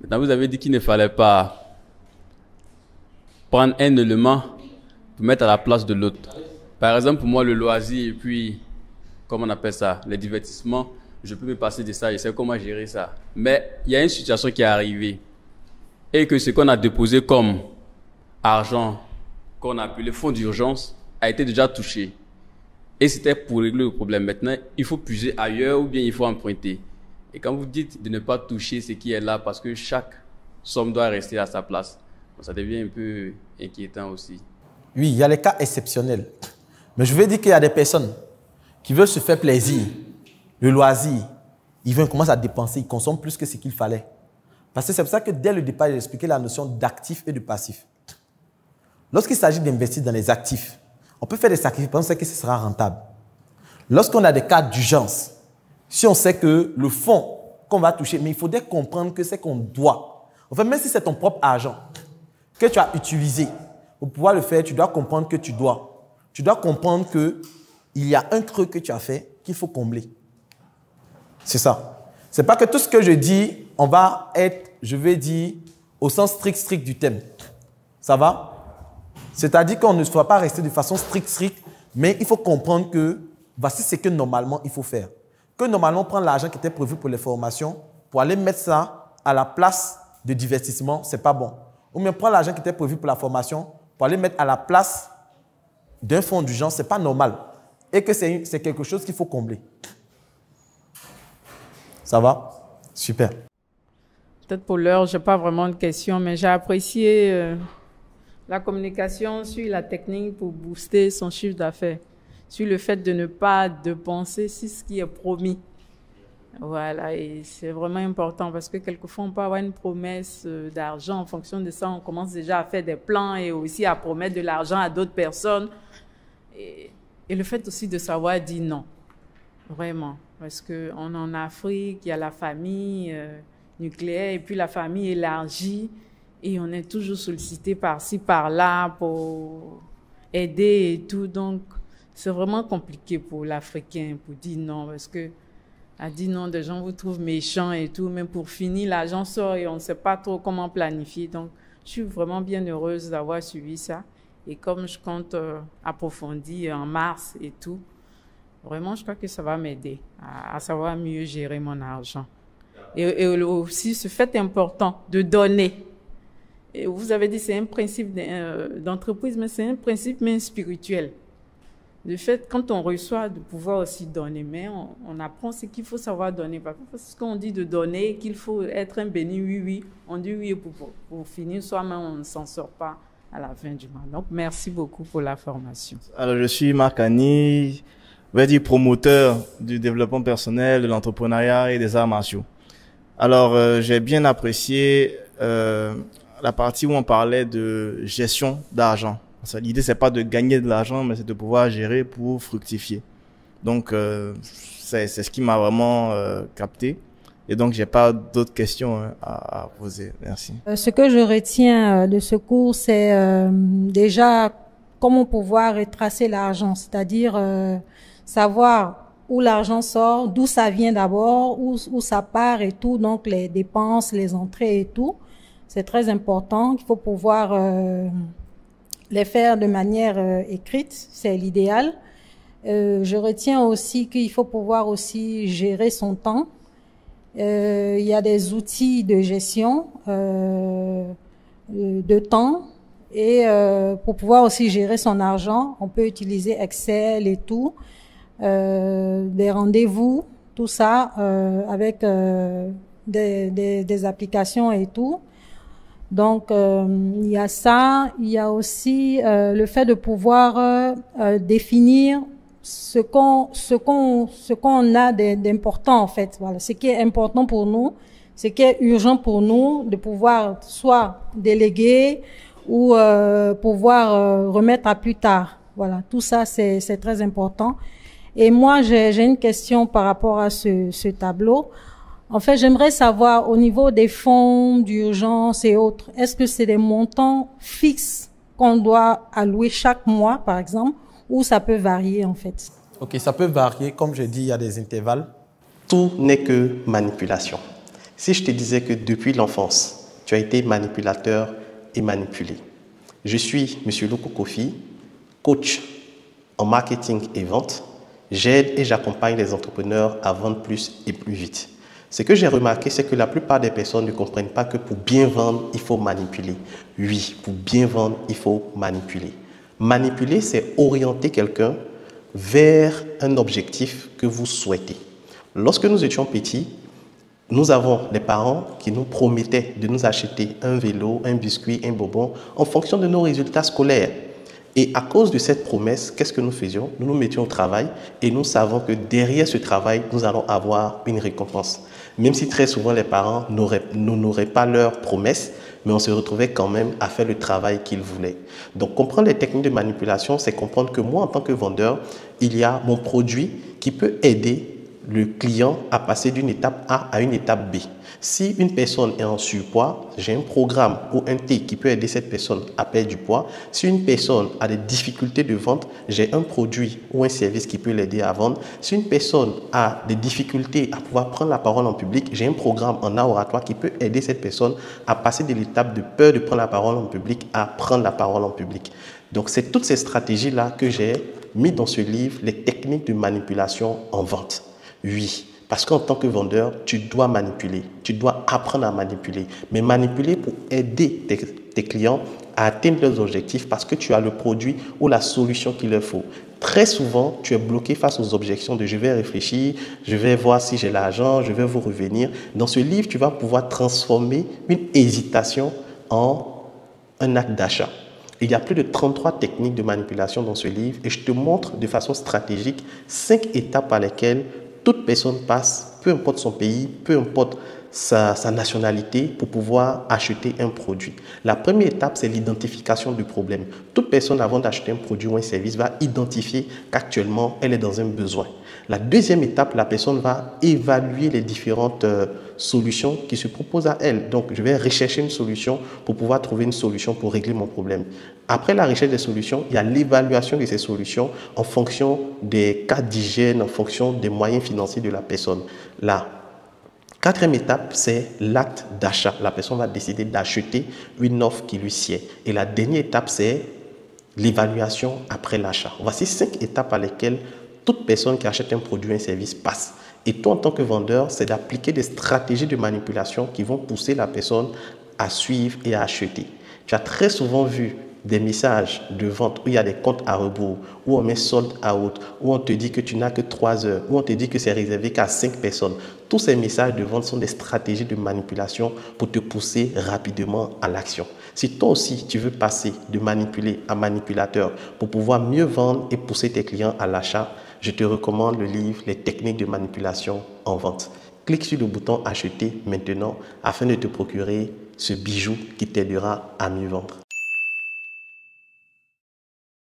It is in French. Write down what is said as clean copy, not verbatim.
Maintenant, vous avez dit qu'il ne fallait pas prendre un élément pour mettre à la place de l'autre. Par exemple, pour moi, le loisir et puis, comment on appelle ça, les divertissements, je peux me passer de ça, je sais comment gérer ça. Mais il y a une situation qui est arrivée et que ce qu'on a déposé comme argent, qu'on a appelé fonds d'urgence, a été déjà touché. Et c'était pour régler le problème. Maintenant, il faut puiser ailleurs ou bien il faut emprunter. Et quand vous dites de ne pas toucher ce qui est là, parce que chaque somme doit rester à sa place, ça devient un peu inquiétant aussi. Oui, il y a les cas exceptionnels. Mais je veux dire qu'il y a des personnes qui veulent se faire plaisir, le loisir. Ils commencent à dépenser, ils consomment plus que ce qu'il fallait. Parce que c'est pour ça que dès le départ, j'ai expliqué la notion d'actif et de passif. Lorsqu'il s'agit d'investir dans les actifs, on peut faire des sacrifices parce qu'on sait que ce sera rentable. Lorsqu'on a des cas d'urgence, si on sait que le fonds qu'on va toucher, mais il faudrait comprendre que c'est qu'on doit. Enfin, même si c'est ton propre argent que tu as utilisé, pour pouvoir le faire, tu dois comprendre que tu dois. Tu dois comprendre qu'il y a un creux que tu as fait qu'il faut combler. C'est ça. C'est pas que tout ce que je dis, on va être, je vais dire, au sens strict du thème. Ça va? C'est-à-dire qu'on ne doit pas rester de façon stricte, mais il faut comprendre que voici ce que normalement il faut faire. Que normalement, prendre l'argent qui était prévu pour les formations, pour aller mettre ça à la place de divertissement, ce n'est pas bon. Ou bien prendre l'argent qui était prévu pour la formation, pour aller mettre à la place d'un fonds d'urgence, ce n'est pas normal. Et que c'est quelque chose qu'il faut combler. Ça va? Super. Peut-être pour l'heure, je n'ai pas vraiment de questions, mais j'ai apprécié la communication sur la technique pour booster son chiffre d'affaires, sur le fait de ne pas dépenser sur ce qui est promis. Voilà, et c'est vraiment important parce que quelquefois, on peut avoir une promesse d'argent. En fonction de ça, on commence déjà à faire des plans et aussi à promettre de l'argent à d'autres personnes. Et le fait aussi de savoir dire non, vraiment. Parce qu'on est en Afrique, il y a la famille nucléaire et puis la famille élargie. Et on est toujours sollicité par-ci, par-là pour aider et tout. Donc, c'est vraiment compliqué pour l'Africain pour dire non. Parce que, à dire non, des gens vous trouvent méchants et tout. Mais pour finir, l'argent sort et on ne sait pas trop comment planifier. Donc, je suis vraiment bien heureuse d'avoir suivi ça. Et comme je compte approfondir en mars et tout, vraiment, je crois que ça va m'aider à savoir mieux gérer mon argent. Et aussi, ce fait important de donner. Et vous avez dit que c'est un principe d'entreprise, mais c'est un principe même spirituel. Le fait, quand on reçoit, de pouvoir aussi donner, mais on apprend ce qu'il faut savoir donner. Parce qu'on dit de donner, qu'il faut être un béni, oui, on dit oui pour finir soi-même, on ne s'en sort pas à la fin du mois. Donc, merci beaucoup pour la formation. Alors, je suis Marc Annie, on va dire promoteur du développement personnel, de l'entrepreneuriat et des arts martiaux. Alors, j'ai bien apprécié la partie où on parlait de gestion d'argent. L'idée, c'est pas de gagner de l'argent, mais c'est de pouvoir gérer pour fructifier. Donc, c'est ce qui m'a vraiment capté. Et donc, j'ai pas d'autres questions à poser. Merci. Ce que je retiens de ce cours, c'est déjà comment pouvoir retracer l'argent, c'est-à-dire savoir où l'argent sort, d'où ça vient d'abord, où ça part et tout, donc les dépenses, les entrées et tout. C'est très important. Il faut pouvoir les faire de manière écrite, c'est l'idéal. Je retiens aussi qu'il faut pouvoir aussi gérer son temps. Il y a des outils de gestion de temps et pour pouvoir aussi gérer son argent, on peut utiliser Excel et tout, des rendez-vous, tout ça avec des applications et tout. Donc, il y a ça. Il y a aussi le fait de pouvoir définir ce qu'on a d'important, en fait. Voilà, ce qui est important pour nous, ce qui est urgent pour nous, de pouvoir soit déléguer ou pouvoir remettre à plus tard. Voilà, tout ça, c'est très important. Et moi, j'ai une question par rapport à ce tableau. En fait, j'aimerais savoir au niveau des fonds d'urgence et autres, est-ce que c'est des montants fixes qu'on doit allouer chaque mois, par exemple, ou ça peut varier en fait? Ok, ça peut varier. Comme je dis, il y a des intervalles. Tout n'est que manipulation. Si je te disais que depuis l'enfance, tu as été manipulateur et manipulé. Je suis M. Loko Kofi, coach en marketing et vente. J'aide et j'accompagne les entrepreneurs à vendre plus et plus vite. Ce que j'ai remarqué, c'est que la plupart des personnes ne comprennent pas que pour bien vendre, il faut manipuler. Oui, pour bien vendre, il faut manipuler. Manipuler, c'est orienter quelqu'un vers un objectif que vous souhaitez. Lorsque nous étions petits, nous avons des parents qui nous promettaient de nous acheter un vélo, un biscuit, un bonbon en fonction de nos résultats scolaires. Et à cause de cette promesse, qu'est-ce que nous faisions? Nous nous mettions au travail et nous savons que derrière ce travail, nous allons avoir une récompense. Même si très souvent les parents n'honoraient pas leurs promesses, mais on se retrouvait quand même à faire le travail qu'ils voulaient. Donc comprendre les techniques de manipulation, c'est comprendre que moi, en tant que vendeur, il y a mon produit qui peut aider le client à passer d'une étape A à une étape B. Si une personne est en surpoids, j'ai un programme ou un thé qui peut aider cette personne à perdre du poids. Si une personne a des difficultés de vente, j'ai un produit ou un service qui peut l'aider à vendre. Si une personne a des difficultés à pouvoir prendre la parole en public, j'ai un programme en art oratoire qui peut aider cette personne à passer de l'étape de peur de prendre la parole en public à prendre la parole en public. Donc, c'est toutes ces stratégies-là que j'ai mis dans ce livre, les techniques de manipulation en vente. Oui, parce qu'en tant que vendeur, tu dois manipuler, tu dois apprendre à manipuler, mais manipuler pour aider tes clients à atteindre leurs objectifs parce que tu as le produit ou la solution qu'il leur faut. Très souvent, tu es bloqué face aux objections de « je vais réfléchir, je vais voir si j'ai l'argent, je vais vous revenir ». Dans ce livre, tu vas pouvoir transformer une hésitation en un acte d'achat. Il y a plus de 33 techniques de manipulation dans ce livre et je te montre de façon stratégique 5 étapes par lesquelles toute personne passe, peu importe son pays, peu importe sa nationalité, pour pouvoir acheter un produit. La première étape, c'est l'identification du problème. Toute personne, avant d'acheter un produit ou un service, va identifier qu'actuellement, elle est dans un besoin. La deuxième étape, la personne va évaluer les différentes solutions qui se proposent à elle. Donc, je vais rechercher une solution pour pouvoir trouver une solution pour régler mon problème. Après la recherche des solutions, il y a l'évaluation de ces solutions en fonction des cas d'hygiène, en fonction des moyens financiers de la personne. La quatrième étape, c'est l'acte d'achat. La personne va décider d'acheter une offre qui lui sied. Et la dernière étape, c'est l'évaluation après l'achat. Voici 5 étapes par lesquelles toute personne qui achète un produit ou un service passe. Et toi, en tant que vendeur, c'est d'appliquer des stratégies de manipulation qui vont pousser la personne à suivre et à acheter. Tu as très souvent vu des messages de vente où il y a des comptes à rebours, où on met sold out, où on te dit que tu n'as que 3 heures, où on te dit que c'est réservé qu'à 5 personnes. Tous ces messages de vente sont des stratégies de manipulation pour te pousser rapidement à l'action. Si toi aussi tu veux passer de manipulé à manipulateur pour pouvoir mieux vendre et pousser tes clients à l'achat, je te recommande le livre « Les techniques de manipulation en vente ». Clique sur le bouton « Acheter maintenant » afin de te procurer ce bijou qui t'aidera à mieux vendre.